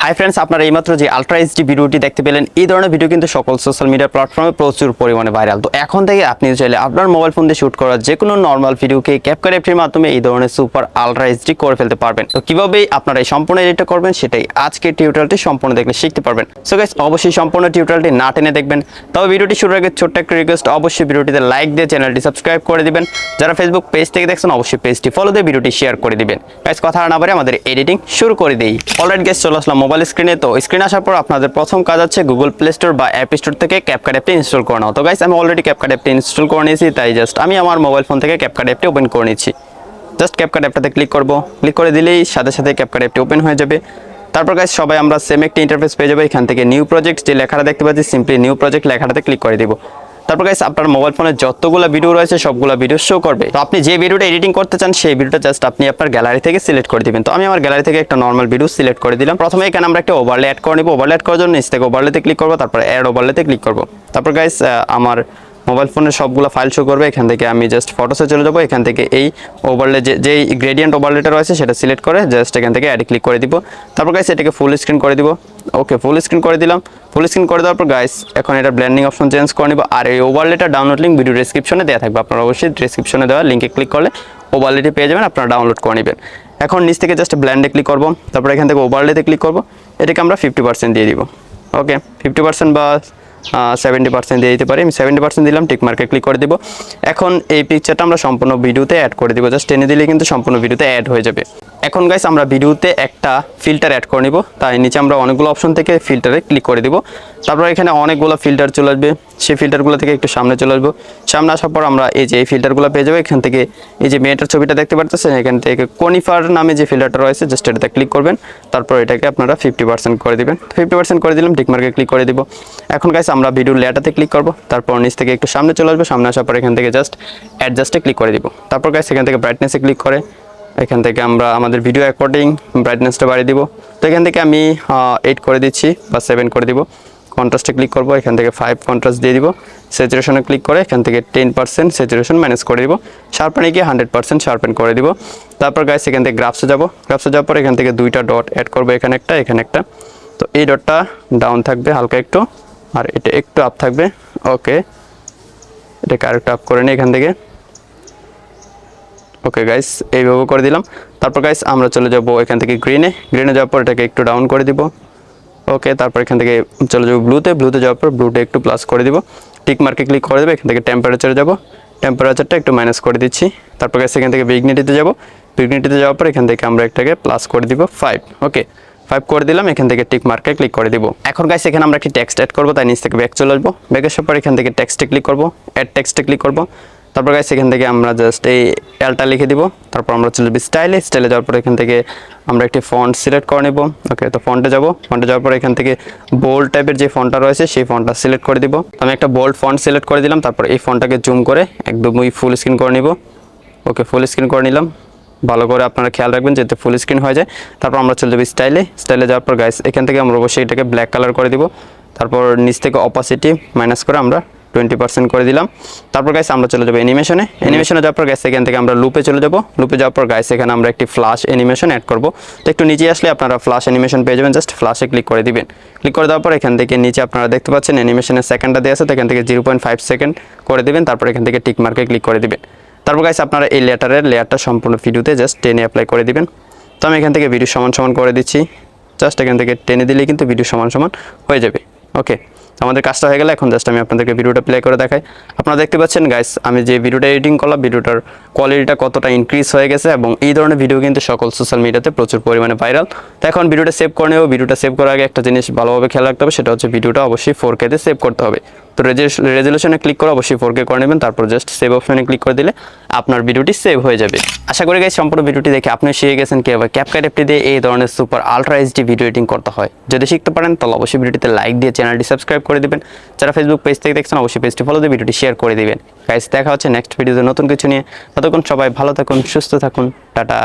Hi friends, আপনারা এইমাত্র যে আলট্রা এইচডি ভিডিওটি দেখতে পেলেন, এই ধরনের ভিডিও কিন্তু সকল সোশ্যাল মিডিয়া প্ল্যাটফর্মে প্রচুর পরিমাণে ভাইরাল। তো এখন থেকে আপনি চাইলে আপনার মোবাইল ফোন দিয়ে শুট করা যে কোনো নর্মাল ভিডিওকে ক্যাপকাট অ্যাপটির মাধ্যমে এই ধরনের সুপার আলট্রা এইচডি করে ফেলতে পারবেন। তো কিভাবে আপনারা এই সম্পূর্ণ এডিটটা করবেন সেটাই আজকের টিউটোরিয়ালটি সম্পূর্ণ দেখলে শিখতে পারবেন। সো গাইস, অবশ্যই সম্পূর্ণ টিউটোরিয়ালটি না টেনে দেখবেন। তবে ভিডিওটি শুরুর আগে ছোট্ট একটা রিকোয়েস্ট, অবশ্যই ভিডিওটিতে লাইক দিয়ে চ্যানেলটি সাবস্ক্রাইব করে দিবেন। যারা ফেসবুক পেজ থেকে দেখছেন অবশ্যই পেজটি ফলো দিয়ে ভিডিওটি শেয়ার করে দিবেন। গাইস, কথা না বাড়িয়ে আমাদের এডিটিং শুরু করে দেই। অলরাইট গাইস, চলে আসলাম মোবাইল স্ক্রিনে। তো স্ক্রিনে আসার পর আপনাদের প্রথম কাজ হচ্ছে গুগল প্লে স্টোর বা অ্যাপ স্টোর থেকে ক্যাপকাট অ্যাপটি ইনস্টল করে নাও। তো গাইস, আমি অলরেডি ক্যাপকাট অ্যাপটি ইনস্টল করে নিয়েছি, তাই জাস্ট আমি আমার মোবাইল ফোন থেকে ক্যাপকাট অ্যাপটি ওপেন করে নিচ্ছি। জাস্ট ক্যাপকাট অ্যাপটাতে ক্লিক করব, ক্লিক করে দিলেই সাথে সাথে ক্যাপকাট অ্যাপটি ওপেন হয়ে যাবে। তারপর গাইস, সবাই আমরা সেম একটি ইন্টারফেস পেয়ে যাবো। এখান থেকে নিউ প্রজেক্ট যে লেখাটা দেখতে পাচ্ছি, সিম্পলি নিউ প্রজেক্ট লেখাটাতে ক্লিক করে দিব। তারপর গাইস, আপনার মোবাইল ফোনে যতগুলো ভিডিও রয়েছে সবগুলো ভিডিও শো করবে। তো আপনি যে ভিডিওটা এডিটিং করতে চান সেই ভিডিওটা জাস্ট আপনি আপনার গ্যালারি থেকে সিলেক্ট করে দিবেন। তো আমি আমার গ্যালারি থেকে একটা নর্মাল ভিডিও সিলেক্ট করে দিলাম। প্রথমে এখানে আমরা একটা ওভারলে অ্যাড করে নিব। ওভারলে অ্যাড করার জন্য নিচ থেকে ওভারলেতে ক্লিক করব, তারপর অ্যাড ওভারলেতে ক্লিক করব। তারপর গাইস, আমার মোবাইল ফোনের সবগুলো ফাইল শো করবে। এখান থেকে আমি জাস্ট ফটোসে চলে যাবো। এখান থেকে এই ওভারলে যেই গ্রেডিয়েন্ট ওভারলেটা রয়েছে সেটা সিলেক্ট করে জাস্ট এখান থেকে অ্যাডে ক্লিক করে দিব। তারপর গাইস, এটাকে ফুল স্ক্রিন করে দিব। ওকে, ফুল স্ক্রিন করে দিলাম। ফুল স্ক্রিন করে দেওয়ার পর গাইস, এখন এটা ব্লেন্ডিং অপশন চেঞ্জ করে নিব। আর এই ওভারলেটা ডাউনলোড লিঙ্ক ভিডিও ডেসক্রিপশনে দেওয়া থাকবে, আপনারা অবশ্যই ডেসক্রিপশনে দেওয়া লিঙ্কে ক্লিক করলে ওভারলেটি পেয়ে যাবেন, আপনারা ডাউনলোড করে নেবেন। এখন নিচ থেকে জাস্ট ব্লেন্ডে ক্লিক করব, তারপর এখান থেকে ওভারলেতে ক্লিক করব। এটাকে আমরা 50% দিয়ে দিব। ওকে, 50% বা 70% দিয়ে দিতে পারি। আমি 70% দিলাম, টিক মার্কে ক্লিক করে দিব। এখন এই পিকচারটা আমরা সম্পূর্ণ ভিডিওতে অ্যাড করে দিব। জাস্ট টেনে দিলে কিন্তু সম্পূর্ণ ভিডিওতে অ্যাড হয়ে যাবে। এখন গাইস, আমরা ভিডিওতে একটা ফিল্টার অ্যাড করে নিব। তাই নিচে আমরা অনেকগুলো অপশন থেকে ফিল্টারে ক্লিক করে দিব। তারপর এখানে অনেকগুলো ফিল্টার চলে আসবে, সেই ফিল্টারগুলো থেকে একটু সামনে চলে আসবো। সামনে আসার পর আমরা এই যে এই ফিল্টারগুলো পেয়ে যাবো। এখান থেকে এই যে মেয়েটার ছবিটা দেখতে পারতেছেন, এখান থেকে কনিফার নামে যে ফিল্টারটা রয়েছে জাস্ট এটাতে ক্লিক করবেন। তারপর এটাকে আপনারা 50% করে দিবেন। 50% করে দিলাম, টিক মার্কে ক্লিক করে দিব। এখন গাইস, আমরা ভিডিও লেয়ারটাতে ক্লিক করব। তারপর নিচ থেকে একটু সামনে চলে আসবো। সামনে আসার পর এখান থেকে জাস্ট অ্যাডজাস্টে ক্লিক করে দিব। তারপর গাইস, এখান থেকে ব্রাইটনেসে ক্লিক করে এখান থেকে আমরা আমাদের ভিডিও অ্যাকর্ডিং ব্রাইটনেসটা বাড়িয়ে দিব। তো এখান থেকে আমি 8 করে দিচ্ছি বা 7 করে দিব। কন্ট্রাস্টে ক্লিক করব, এখান থেকে 5 কন্ট্রাস্ট দিয়ে দিব। স্যাচুরেশনে ক্লিক করে এখান থেকে 10% স্যাচুরেশন ম্যানেজ করে দিব। শার্পেনে গিয়ে 100% শার্পেন করে দিব। তারপর গাইস, এখান থেকে গ্রাফসে যাব। গ্রাফসে যাওয়ার পর এখান থেকে দুইটা ডট অ্যাড করব, এখানে একটা এখানে একটা। তো এই ডটটা ডাউন থাকবে হালকা একটু, আর এটা একটু আপ থাকবে। ওকে, এটাকে আরেকটু আপ করে নিই এখান থেকে। ওকে গাইস, এইভাবে করে দিলাম। তারপর গাইস, আমরা চলে যাব এখান থেকে গ্রিনে যাওয়ার পর এটাকে একটু ডাউন করে দিব। ওকে, তারপর এখান থেকে চলে যাবো ব্লুতে যাওয়ার পর ব্লুতে একটু প্লাস করে দিব। টিক মার্কে ক্লিক করে দেবো। এখান থেকে টেম্পারেচারে যাব, টেম্পারেচারটা একটু মাইনাস করে দিচ্ছি। তারপর গাইস, এখান থেকে বিগনিটিতে যাব। বিগনিটিতে যাওয়ার পর এখান থেকে আমরা একটাকে প্লাস করে দিব 5। ওকে, 5 করে দিলাম। এখান থেকে টিক মার্কে ক্লিক করে দিব। এখন গাইস, এখানে আমরা একটি টেক্সট অ্যাড করবো, তাই নিচ থেকে ব্যাক চলে আসবো। ব্যাক আসার পর এখান থেকে টেক্সটে ক্লিক করব, অ্যাড টেক্সটে ক্লিক করব। তারপর গাইস, এখান থেকে আমরা জাস্ট এই এলটা লিখে দিব। তারপর আমরা চলে যাবো স্টাইলে যাওয়ার পর এখান থেকে আমরা একটি ফন্ট সিলেক্ট করে নেব। ওকে, তো ফন্টে যাওয়ার পর এখান থেকে বোল্ড টাইপের যে ফন্টটা রয়েছে সেই ফন্টটা সিলেক্ট করে দিব। আমি একটা বোল্ড ফন্ট সিলেক্ট করে দিলাম। তারপর এই ফন্টটাকে জুম করে একদমই ফুল স্ক্রিন করে নিব। ওকে, ফুল স্ক্রিন করে নিলাম। ভালো করে আপনারা খেয়াল রাখবেন যাতে ফুল স্ক্রিন হয়ে যায়। তারপর আমরা চলে যাবো স্টাইলে যাওয়ার পর গাইস, এখান থেকে আমরা অবশ্যই এটাকে ব্ল্যাক কালার করে দিব। তারপর নিচ থেকে অপাসিটি মাইনাস করে আমরা 20% করে দিলাম। তারপর গাইস, আমরা চলে যাবো অ্যানিমেশনে যাওয়ার পর গাইস, এখান থেকে আমরা লুপে চলে যাবো। লুপে যাওয়ার পর গাইস, এখানে আমরা একটি ফ্ল্যাশ অ্যানিমেশন অ্যাড করব। তো একটু নিচে আসলে আপনারা ফ্ল্যাশ অ্যানিমেশন পেয়ে যাবেন, জাস্ট ফ্ল্যাশে ক্লিক করে দিবেন। ক্লিক করে দেওয়ার পর এখান থেকে নিচে আপনারা দেখতে পাচ্ছেন অ্যানিমেশনের সেকেন্ডটা দেওয়া আছে, তো এখান থেকে 0.5 সেকেন্ড করে দিবেন। তারপর এখান থেকে টিক মার্কে ক্লিক করে দিবেন। তারপর গাইস, আপনারা এই লেয়ারটা সম্পূর্ণ ভিডিওতে জাস্ট টেনে অ্যাপ্লাই করে দিবেন। তো আমি এখান থেকে ভিডিও সমান করে দিচ্ছি। জাস্ট এখান থেকে টেনে দিলেই কিন্তু ভিডিও সমান হয়ে যাবে। ওকে, আমাদের কাজটা হয়ে গেলে এখন জাস্ট আমি আপনাদেরকে ভিডিওটা প্লে করে দেখাই। আপনারা দেখতে পাচ্ছেন গাইস, আমি যে ভিডিওটা এডিটিং করলাম ভিডিওটার কোয়ালিটিটা কতটা ইনক্রিজ হয়ে গেছে, এবং এই ধরনের ভিডিও কিন্তু সকল সোশ্যাল মিডিয়াতে প্রচুর পরিমাণে ভাইরাল। তো এখন ভিডিওটা সেভ করে নেব। ভিডিওটা সেভ করার আগে একটা জিনিস ভালোভাবে খেয়াল রাখতে হবে, সেটা হচ্ছে ভিডিওটা অবশ্যই 4K তে সেভ করতে হবে। তো রেজলিউশনে ক্লিক করে অবশ্যই 4K করে নেবেন। তারপর জাস্ট সেভ অপশনে ক্লিক করে দিলে আপনার ভিডিওটি সেভ হয়ে যাবে। আশা করি গাইস, সম্পূর্ণ ভিডিওটি দেখে আপনি শিখে গেছেন কিভাবে ক্যাপকাট অ্যাপটি দিয়ে এই ধরনের super ultra HD video editing করতে হয়। যদি শিখতে পারেন তাহলে অবশ্যই ভিডিওটিতে লাইক দিয়ে চ্যানেলটি সাবস্ক্রাইব করে দিবেন। যারা ফেসবুক পেজ থেকে দেখছেন অবশ্যই পেজটি ফলো দিয়ে ভিডিওটি শেয়ার করে দিবেন। গাইস, দেখা হচ্ছে নেক্সট ভিডিওতে নতুন কিছু নিয়ে। ততক্ষণ সবাই ভালো থাকুন, সুস্থ থাকুন, টাটা।